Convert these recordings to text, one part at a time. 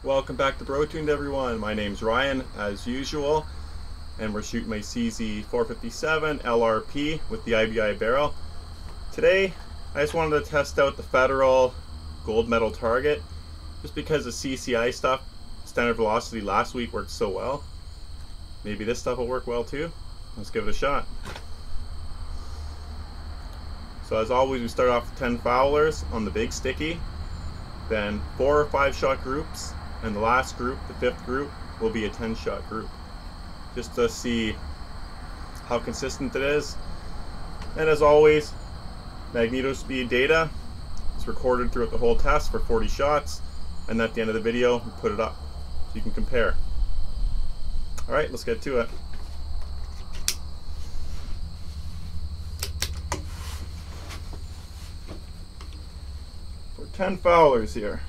Welcome back to Brotuned, everyone. My name's Ryan, as usual, and we're shooting my CZ 457 LRP with the IBI barrel. Today, I just wanted to test out the Federal gold medal target, just because the CCI stuff, standard velocity, last week worked so well. Maybe this stuff will work well too. Let's give it a shot. So as always, we start off with 10 foulers on the big sticky, then 4 or 5 shot groups, and the last group, the 5th group, will be a 10-shot group, just to see how consistent it is. And as always, magneto speed data is recorded throughout the whole test for 40 shots, and at the end of the video we put it up so you can compare. Alright, let's get to it. For 10 foulers here.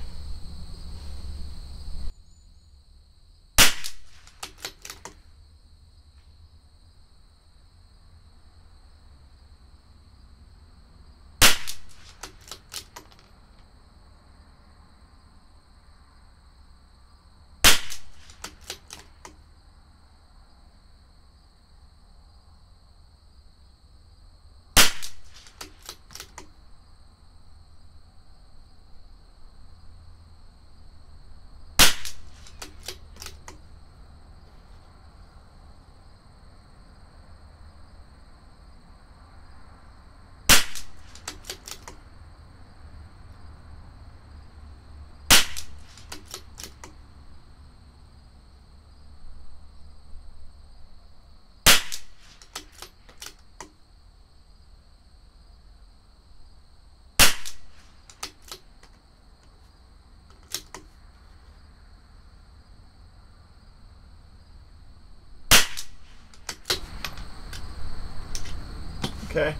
Okay,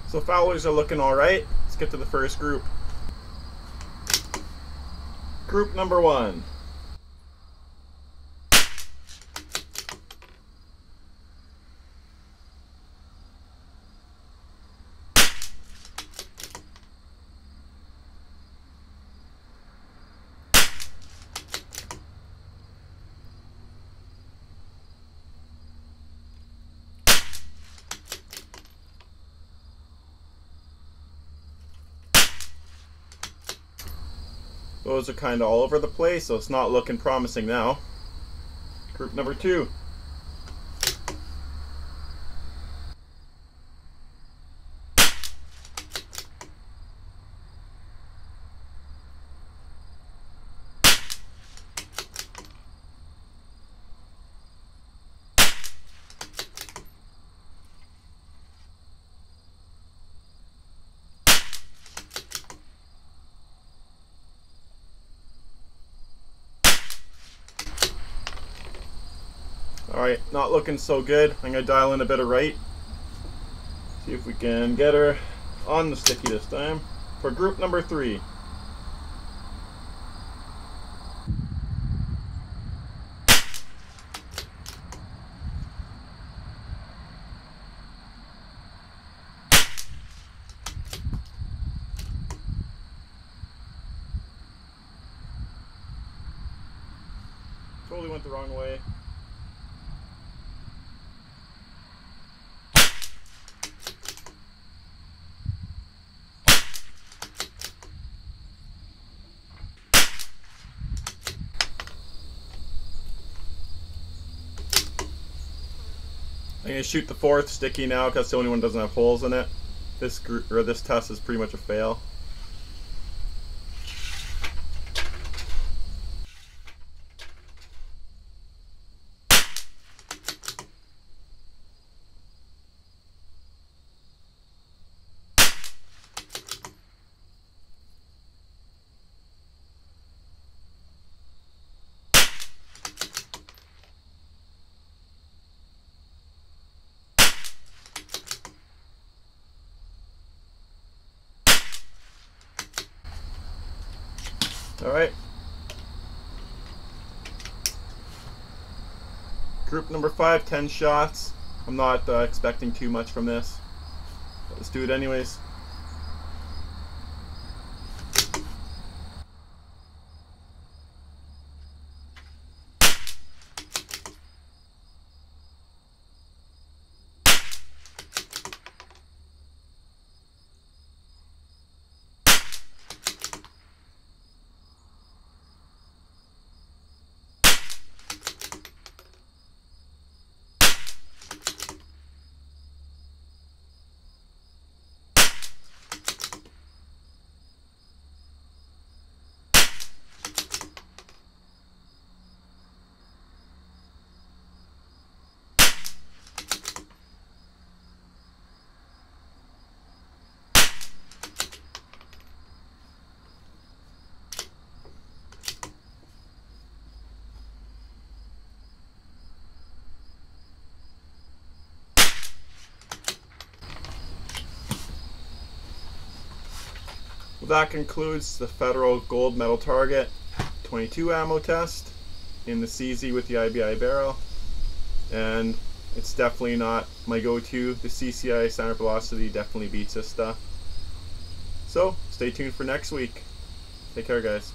so foulers are looking all right. Let's get to the first group. Group number 1. Those are kind of all over the place, so it's not looking promising now. Group number 2. Alright, not looking so good. I'm going to dial in a bit of right. See if we can get her on the sticky this time. For group number 3. Totally went the wrong way. I'm going to shoot the 4th sticky now because the only one that doesn't have holes in it. This group, or this test, is pretty much a fail. Alright. Group number 5, 10 shots. I'm not expecting too much from this, but let's do it anyways. Well, that concludes the Federal Gold Medal Target 22 ammo test in the CZ with the IBI barrel, and it's definitely not my go-to. The CCI center velocity definitely beats this stuff. So stay tuned for next week. Take care, guys.